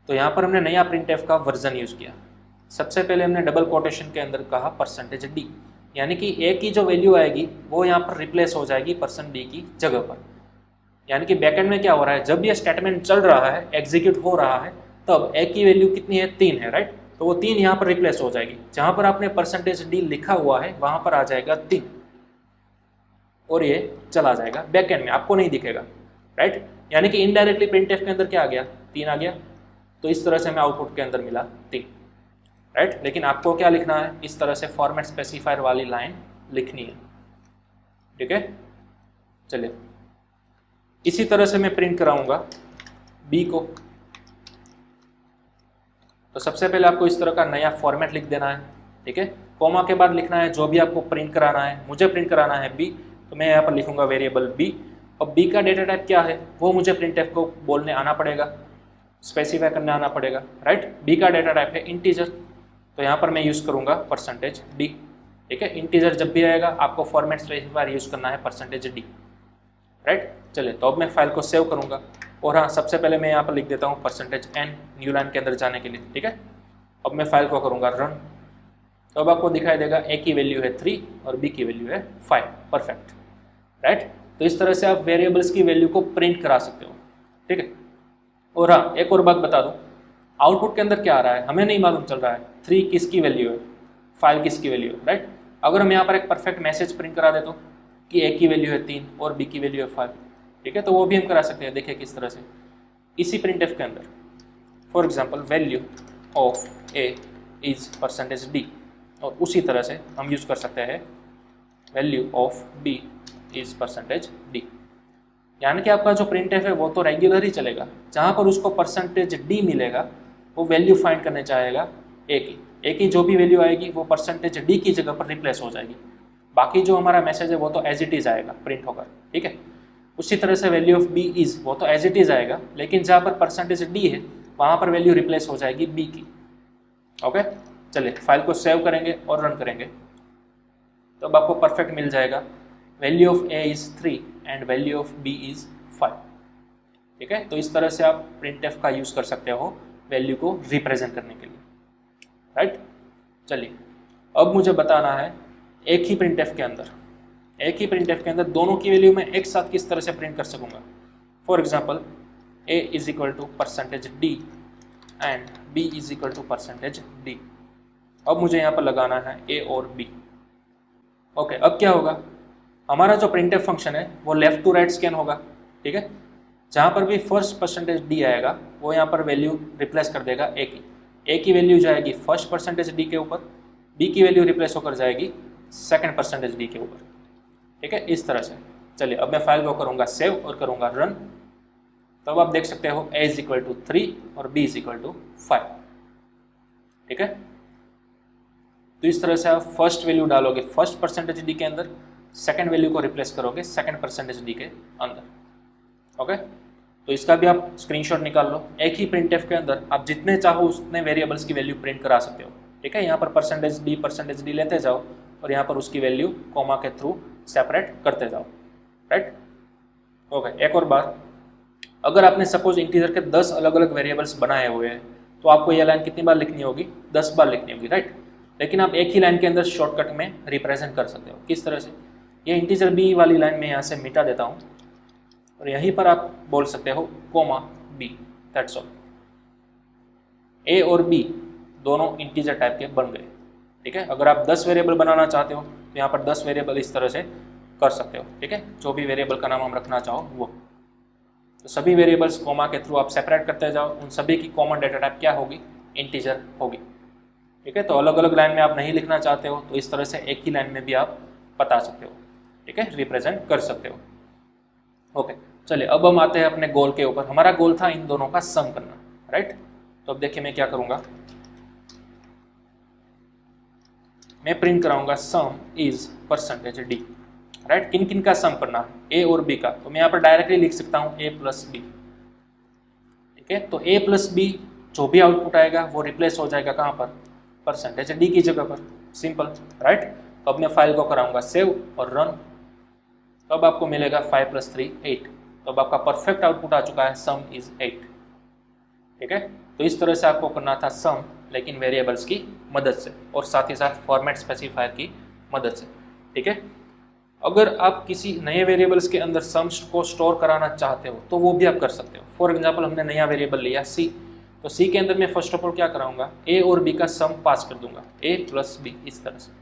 तो यहाँ पर हमने नया प्रिंटफ का वर्जन यूज़ किया। सबसे पहले हमने डबल कोटेशन के अंदर कहा %d, यानी कि a की जो वैल्यू आएगी वो यहाँ पर रिप्लेस हो जाएगी %d की जगह पर। यानी कि बैकएंड में क्या हो रहा है, जब ये स्टेटमेंट चल रहा है, एग्जीक्यूट हो रहा है, तब a की वैल्यू कितनी है, 3 है, राइट। तो वो 3 यहाँ पर रिप्लेस हो जाएगी। जहाँ पर आपने %d लिखा हुआ है वहाँ पर आ जाएगा 3 और ये चला जाएगा बैकएंड में, आपको नहीं दिखेगा, राइट। यानी कि इनडायरेक्टली प्रिंटफ के अंदर क्या आ गया, 3 आ गया। तो इस तरह से हमें आउटपुट के अंदर मिला 3, राइट। लेकिन आपको क्या लिखना है, इस तरह से फॉर्मेट स्पेसिफायर वाली लाइन लिखनी है। ठीक है, चलिए इसी तरह से मैं प्रिंट कराऊंगा b को। तो सबसे पहले आपको इस तरह का नया फॉर्मेट लिख देना है। ठीक है, कॉमा के बाद लिखना है जो भी आपको प्रिंट कराना है। मुझे प्रिंट कराना है b, तो मैं यहाँ पर लिखूंगा वेरिएबल b। और b का डेटा टाइप क्या है वो मुझे प्रिंटफ को बोलने आना पड़ेगा, स्पेसिफाई करने आना पड़ेगा, राइट। b का डेटा टाइप है इंटीजर, तो यहाँ पर मैं यूज़ करूँगा %d। ठीक है, इंटीजर जब भी आएगा आपको फॉर्मेट स्पेसिफायर यूज़ करना है %d, राइट। चलिए तो अब मैं फाइल को सेव करूँगा। और हाँ, सबसे पहले मैं यहाँ पर लिख देता हूँ %n न्यू लाइन के अंदर जाने के लिए। ठीक है, अब मैं फाइल को करूँगा रन। तो अब आपको दिखाई देगा a की वैल्यू है 3 और b की वैल्यू है 5, परफेक्ट, राइट। तो इस तरह से आप वेरिएबल्स की वैल्यू को प्रिंट करा सकते हो। ठीक है, और हाँ एक और बात बता दूँ, आउटपुट के अंदर क्या आ रहा है हमें नहीं मालूम चल रहा है, 3 किसकी वैल्यू है, 5 किसकी वैल्यू है, राइट। अगर हम यहाँ पर एक परफेक्ट मैसेज प्रिंट करा देते कि a की वैल्यू है 3 और b की वैल्यू है 5, ठीक है, तो वो भी हम करा सकते हैं। देखिए किस तरह से, इसी प्रिंटफ के अंदर for example value of a is %d, और उसी तरह से हम यूज़ कर सकते हैं value of b is %d। यानी कि आपका जो प्रिंटफ है वो तो रेगुलर ही चलेगा, जहाँ पर उसको %d मिलेगा वो वैल्यू फाइंड करने चाहेगा a की जो भी वैल्यू आएगी वो %d की जगह पर रिप्लेस हो जाएगी। बाकी जो हमारा मैसेज है वो तो एज इट इज़ आएगा प्रिंट होकर। ठीक है, उसी तरह से वैल्यू ऑफ b इज़ वो तो एज इट इज़ आएगा, लेकिन जहाँ पर %d है वहाँ पर वैल्यू रिप्लेस हो जाएगी b की। ओके, चलिए फाइल को सेव करेंगे और रन करेंगे, तो अब आपको परफेक्ट मिल जाएगा value of a is 3 and value of b is 5। ठीक है, तो इस तरह से आप प्रिंटफ का यूज़ कर सकते हो वैल्यू को रिप्रेजेंट करने के लिए, राइट। चलिए अब मुझे बताना है एक ही प्रिंटफ के अंदर दोनों की वैल्यू मैं एक साथ किस तरह से प्रिंट कर सकूँगा। For example a is equal to %d and b is equal to %d। अब मुझे यहाँ पर लगाना है a और b। ओके, अब क्या होगा, हमारा जो प्रिंटफ फंक्शन है वो लेफ्ट टू राइट स्कैन होगा। ठीक है, जहाँ पर भी फर्स्ट %d आएगा वो यहाँ पर वैल्यू रिप्लेस कर देगा a की वैल्यू जाएगी फर्स्ट %d के ऊपर, b की वैल्यू रिप्लेस होकर जाएगी सेकंड %d के ऊपर। ठीक है, इस तरह से। चलिए अब मैं फाइल को करूँगा सेव और करूँगा रन। तो अब आप देख सकते हो a इज इक्वल टू 3 और b इज इक्वल टू 5। ठीक है, तो इस तरह से आप फर्स्ट वैल्यू डालोगे फर्स्ट %d के अंदर, सेकंड वैल्यू को रिप्लेस करोगे सेकंड %d के अंदर। ओके, तो इसका भी आप स्क्रीनशॉट निकाल लो। एक ही प्रिंटफ के अंदर आप जितने चाहो उतने वेरिएबल्स की वैल्यू प्रिंट करा सकते हो, ठीक है। यहाँ पर %d लेते जाओ और यहाँ पर उसकी वैल्यू कॉमा के थ्रू सेपरेट करते जाओ, राइट। ओके, एक और बात, अगर आपने सपोज इंटीजर के 10 अलग अलग वेरिएबल्स बनाए हुए हैं तो आपको यह लाइन कितनी बार लिखनी होगी? 10 बार लिखनी होगी, राइट। लेकिन आप एक ही लाइन के अंदर शॉर्टकट में रिप्रेजेंट कर सकते हो। किस तरह से? ये इंटीजर b वाली लाइन में यहाँ से मिटा देता हूँ और यहीं पर आप बोल सकते हो comma b, that's all. a और b दोनों इंटीजर टाइप के बन गए, ठीक है। अगर आप 10 वेरिएबल बनाना चाहते हो तो यहाँ पर 10 वेरिएबल इस तरह से कर सकते हो, ठीक है। जो भी वेरिएबल का नाम हम रखना चाहो वो, तो सभी वेरिएबल्स कोमा के थ्रू आप सेपरेट करते जाओ। उन सभी की कॉमन डेटा टाइप क्या होगी? इंटीजर होगी, ठीक है। तो अलग अलग लाइन में आप नहीं लिखना चाहते हो तो इस तरह से एक ही लाइन में भी आप बता सकते हो, ठीक है, रिप्रेजेंट कर सकते हो। ओके, चलिए अब हम आते हैं अपने गोल के ऊपर। हमारा गोल था इन दोनों का सम करना, राइट। तो अब देखिए मैं क्या करूंगा, मैं प्रिंट कराऊंगा सम इज %d, राइट। किन किन का सम करना है? a और b का। तो मैं यहाँ पर डायरेक्टली लिख सकता हूँ a + b, ठीक है। तो a + b जो भी आउटपुट आएगा वो रिप्लेस हो जाएगा कहाँ पर? %d की जगह पर, सिंपल, राइट। तो अब मैं फाइल को कराऊंगा सेव और रन। तो अब आपको मिलेगा 5 + 3 8। तो अब आपका परफेक्ट आउटपुट आ चुका है, सम इज 8, ठीक है। तो इस तरह से आपको करना था सम, लेकिन वेरिएबल्स की मदद से और साथ ही साथ फॉर्मेट स्पेसिफायर की मदद से, ठीक है। अगर आप किसी नए वेरिएबल्स के अंदर सम्स को स्टोर कराना चाहते हो तो वो भी आप कर सकते हो। फॉर एग्जांपल हमने नया वेरिएबल लिया c, तो c के अंदर मैं फर्स्ट ऑफ ऑल क्या कराऊंगा? a और b का सम पास कर दूंगा, a + b, इस तरह से।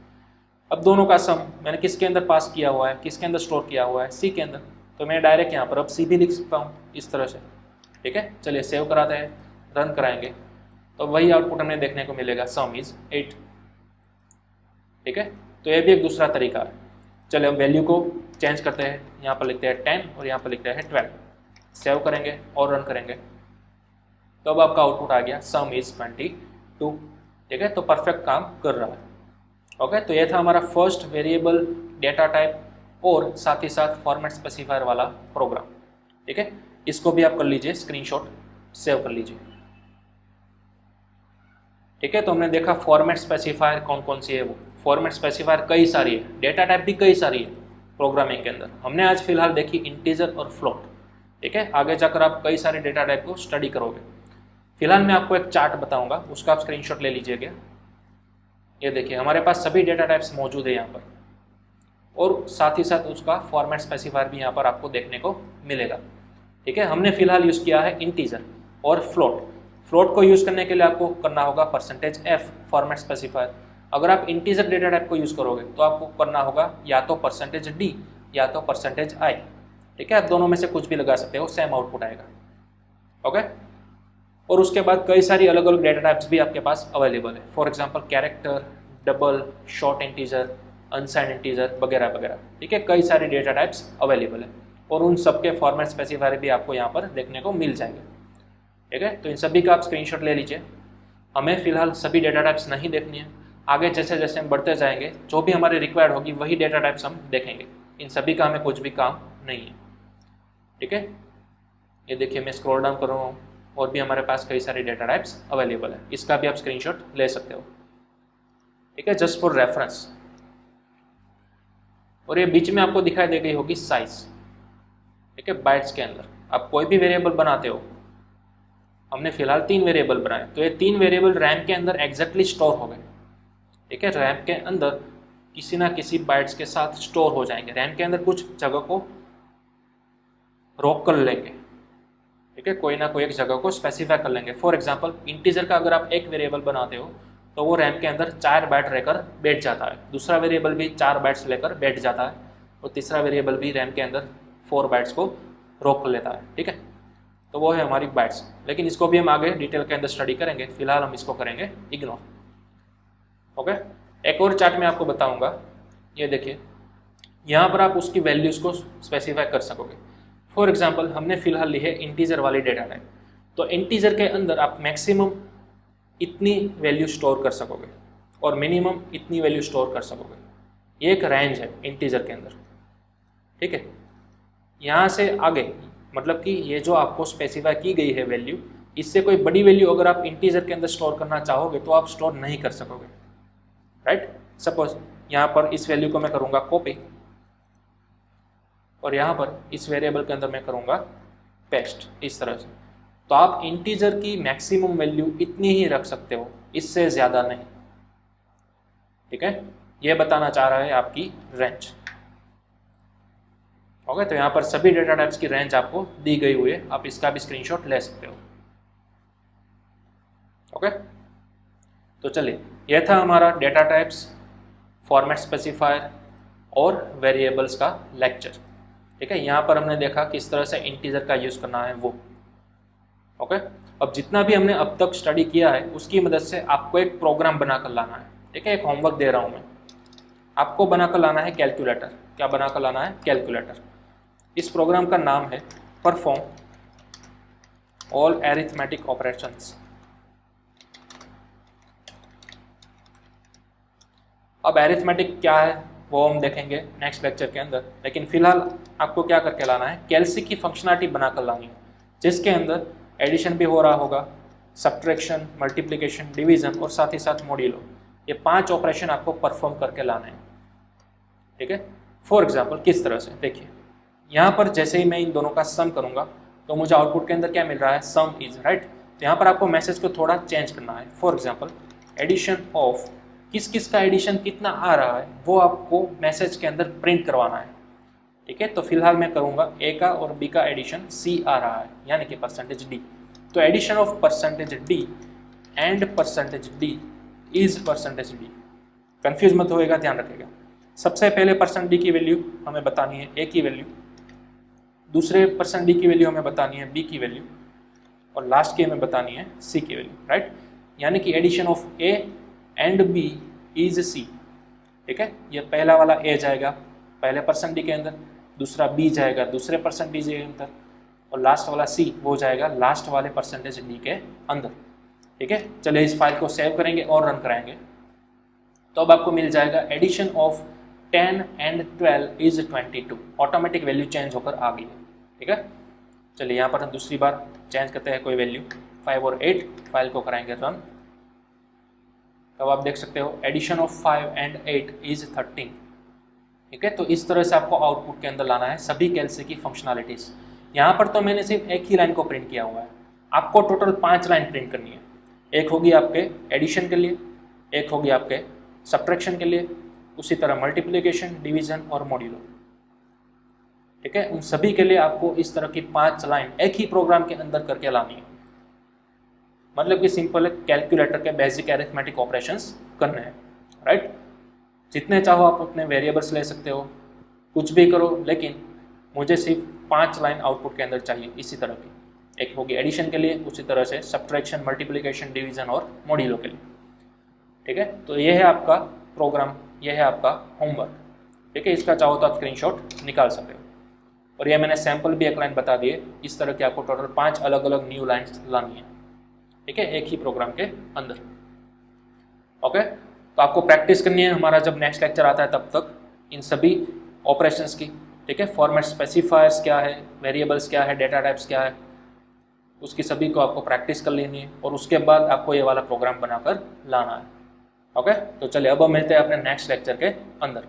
अब दोनों का सम मैंने किसके अंदर पास किया हुआ है, किसके अंदर स्टोर किया हुआ है? c के अंदर। तो मैं डायरेक्ट यहाँ पर अब c भी लिख सकता हूँ इस तरह से, ठीक है। चलिए सेव कराते हैं, रन कराएंगे तो वही आउटपुट हमें देखने को मिलेगा, सम इज 8, ठीक है। तो ये भी एक दूसरा तरीका है। चलिए हम वैल्यू को चेंज करते हैं, यहाँ पर लिखते हैं 10 और यहाँ पर लिखते हैं 12। सेव करेंगे और रन करेंगे तो अब आपका आउटपुट आ गया, सम इज 22, ठीक है। तो परफेक्ट काम कर रहा है। ओके, तो ये था हमारा फर्स्ट वेरिएबल डेटा टाइप और साथ ही साथ फॉर्मेट स्पेसिफायर वाला प्रोग्राम, ठीक है। इसको भी आप कर लीजिए स्क्रीनशॉट, सेव कर लीजिए, ठीक है। तो हमने देखा फॉर्मेट स्पेसिफायर कौन कौन सी है। वो फॉर्मेट स्पेसिफायर कई सारी है, डेटा टाइप भी कई सारी है प्रोग्रामिंग के अंदर। हमने आज फिलहाल देखी इंटीजर और फ्लोट, ठीक है। आगे जाकर आप कई सारे डेटा टाइप को स्टडी करोगे। फिलहाल मैं आपको एक चार्ट बताऊंगा, उसका आप स्क्रीनशॉट ले लीजिएगा। ये देखिए हमारे पास सभी डेटा टाइप्स मौजूद है यहाँ पर और साथ ही साथ उसका फॉर्मेट स्पेसिफायर भी यहाँ पर आपको देखने को मिलेगा, ठीक है। हमने फिलहाल यूज़ किया है इंटीजर और फ्लोट। फ्लोट को यूज़ करने के लिए आपको करना होगा %f फॉर्मेट स्पेसिफायर। अगर आप इंटीजर डेटा टाइप को यूज़ करोगे तो आपको करना होगा या तो %d या तो %i, ठीक है। आप दोनों में से कुछ भी लगा सकते हो, सेम आउटपुट आएगा, ओके। और उसके बाद कई सारी अलग अलग डेटा टाइप्स भी आपके पास अवेलेबल है। For example character, double, short integer, unsigned integer वगैरह वगैरह, ठीक है। कई सारी डेटा टाइप्स अवेलेबल है और उन सबके फॉर्मेट स्पेसिफायर भी आपको यहाँ पर देखने को मिल जाएंगे, ठीक है। तो इन सभी का आप स्क्रीनशॉट ले लीजिए। हमें फिलहाल सभी डेटा टाइप्स नहीं देखनी है, आगे जैसे जैसे हम बढ़ते जाएंगे जो भी हमारे रिक्वायर्ड होगी वही डेटा टाइप्स हम देखेंगे। इन सभी का हमें कुछ भी काम नहीं है, ठीक है। ये देखिए मैं स्क्रॉल डाउन कर रहा हूँ और भी हमारे पास कई सारे डेटा टाइप्स अवेलेबल है। इसका भी आप स्क्रीनशॉट ले सकते हो, ठीक है, जस्ट फॉर रेफरेंस। और ये बीच में आपको दिखाई दे गई होगी साइज, ठीक है, बाइट्स के अंदर। आप कोई भी वेरिएबल बनाते हो, हमने फिलहाल 3 वेरिएबल बनाए, तो ये 3 वेरिएबल रैम के अंदर एग्जैक्टली स्टोर हो गए, ठीक है। रैम के अंदर किसी ना किसी बाइट्स के साथ स्टोर हो जाएंगे। रैम के अंदर कुछ जगह को रोक कर लेंगे, ठीक है, कोई ना कोई एक जगह को स्पेसिफाई कर लेंगे। फॉर एग्जांपल इंटीजर का अगर आप एक वेरिएबल बनाते हो तो वो रैम के अंदर 4 बाइट रहकर बैठ जाता है, दूसरा वेरिएबल भी 4 बाइट्स लेकर बैठ जाता है और तीसरा वेरिएबल भी रैम के अंदर 4 बाइट्स को रोक कर लेता है, ठीक है। तो वो है हमारी बाइट्स, लेकिन इसको भी हम आगे डिटेल के अंदर स्टडी करेंगे। फिलहाल हम इसको करेंगे इग्नोर, ओके। एक और चार्ट में आपको बताऊंगा, ये देखिए यहाँ पर आप उसकी वैल्यूज़ को स्पेसिफाई कर सकोगे। फॉर एग्जांपल हमने फिलहाल ली है इंटीजर वाली डेटा टाइप, तो इंटीजर के अंदर आप मैक्सिमम इतनी वैल्यू स्टोर कर सकोगे और मिनिमम इतनी वैल्यू स्टोर कर सकोगे। ये एक रेंज है इंटीजर के अंदर, ठीक है। यहाँ से आगे मतलब कि ये जो आपको स्पेसिफाई की गई है वैल्यू, इससे कोई बड़ी वैल्यू अगर आप इंटीजर के अंदर स्टोर करना चाहोगे तो आप स्टोर नहीं कर सकोगे, राइट। सपोज यहाँ पर इस वैल्यू को मैं करूँगा कॉपी और यहाँ पर इस वेरिएबल के अंदर मैं करूँगा पेस्ट, इस तरह से। तो आप इंटीजर की मैक्सिमम वैल्यू इतनी ही रख सकते हो, इससे ज़्यादा नहीं, ठीक है। ये बताना चाह रहा है आपकी रेंज। ओके, तो यहाँ पर सभी डेटा टाइप्स की रेंज आपको दी गई हुई है, आप इसका भी स्क्रीनशॉट ले सकते हो। ओके, तो चलिए, यह था हमारा डेटा टाइप्स, फॉर्मेट स्पेसिफायर और वेरिएबल्स का लेक्चर, ठीक है। यहाँ पर हमने देखा किस तरह से इंटीजर का यूज़ करना है वो। ओके, अब जितना भी हमने अब तक स्टडी किया है उसकी मदद से आपको एक प्रोग्राम बनाकर लाना है, ठीक है। एक होमवर्क दे रहा हूँ मैं, आपको बनाकर लाना है कैलकुलेटर। क्या बनाकर लाना है? कैलकुलेटर। इस प्रोग्राम का नाम है परफॉर्म ऑल एरिथमेटिक ऑपरेशंस। अब एरिथमेटिक क्या है वो हम देखेंगे नेक्स्ट लेक्चर के अंदर, लेकिन फिलहाल आपको क्या करके लाना है, कैलसी की फंक्शनलिटी बनाकर लानी है, जिसके अंदर एडिशन भी हो रहा होगा, सब्ट्रैक्शन, मल्टीप्लिकेशन, डिवीजन और साथ ही साथ मॉड्यूलो। ये 5 ऑपरेशन आपको परफॉर्म करके लाने हैं, ठीक है। फॉर एग्जाम्पल किस तरह से, देखिए यहाँ पर जैसे ही मैं इन दोनों का सम करूँगा तो मुझे आउटपुट के अंदर क्या मिल रहा है, सम इज, राइट। तो यहाँ पर आपको मैसेज को थोड़ा चेंज करना है। फॉर एग्जाम्पल एडिशन ऑफ, किस किस का एडिशन कितना आ रहा है वो आपको मैसेज के अंदर प्रिंट करवाना है, ठीक है। तो फिलहाल मैं करूँगा ए का और बी का एडिशन सी आ रहा है, यानी कि परसेंटेज डी। तो addition of percentage D and percentage D is percentage D. Confuse मत होएगा, ध्यान रखिएगा। सबसे पहले परसेंट डी की वैल्यू हमें बतानी है ए की वैल्यू, दूसरे परसेंट डी की वैल्यू हमें बतानी है बी की वैल्यू, और लास्ट की हमें बतानी है सी की वैल्यू, राइट। यानी कि addition of A and B is C, ठीक है। ये पहला वाला ए जाएगा पहले परसेंट डी के अंदर, दूसरा बी जाएगा दूसरे परसेंट डी के अंदर, और लास्ट वाला सी वो जाएगा लास्ट वाले परसेंटेज डी के अंदर, ठीक है। चलिए इस फाइल को सेव करेंगे और रन कराएंगे। तो अब आपको मिल जाएगा addition of 10 and 12 is 22। Automatic value change होकर आ गई है, ठीक है। चलिए यहाँ पर हम दूसरी बार चेंज करते हैं कोई वैल्यू, 5 और 8, फाइल को कराएंगे रन। तब आप देख सकते हो एडिशन ऑफ 5 एंड 8 इज 13, ठीक है। तो इस तरह से आपको आउटपुट के अंदर लाना है सभी कैलसी की फंक्शनलिटीज़। यहाँ पर तो मैंने सिर्फ एक ही लाइन को प्रिंट किया हुआ है, आपको टोटल 5 लाइन प्रिंट करनी है। एक होगी आपके एडिशन के लिए, एक होगी आपके सब्ट्रैक्शन के लिए, उसी तरह मल्टीप्लिकेशन, डिवीजन और मॉड्यूलो, ठीक है। उन सभी के लिए आपको इस तरह की 5 लाइन एक ही प्रोग्राम के अंदर करके लानी है। मतलब कि सिंपल कैलकुलेटर के बेसिक एरिथमेटिक ऑपरेशंस करने हैं, राइट। जितने चाहो आप अपने वेरिएबल्स ले सकते हो, कुछ भी करो, लेकिन मुझे सिर्फ 5 लाइन आउटपुट के अंदर चाहिए इसी तरह की। एक होगी एडिशन के लिए, उसी तरह से सब्ट्रैक्शन, मल्टीप्लिकेशन, डिवीजन और मॉड्यूलो के लिए, ठीक है। तो ये है आपका प्रोग्राम, ये है आपका होमवर्क, ठीक है। इसका चाहो तो आप स्क्रीनशॉट निकाल सकते हो। और ये मैंने सैम्पल भी एक लाइन बता दिए, इस तरह के आपको टोटल 5 अलग अलग न्यू लाइन्स लानी है, ठीक है, एक ही प्रोग्राम के अंदर। ओके, तो आपको प्रैक्टिस करनी है, हमारा जब नेक्स्ट लेक्चर आता है तब तक इन सभी ऑपरेशंस की, ठीक है। फॉर्मेट स्पेसिफायर्स क्या है, वेरिएबल्स क्या है, डेटा टाइप्स क्या है, उसकी सभी को आपको प्रैक्टिस कर लेनी है, और उसके बाद आपको ये वाला प्रोग्राम बनाकर लाना है। ओके, तो चलिए अब हम मिलते हैं अपने नेक्स्ट लेक्चर के अंदर।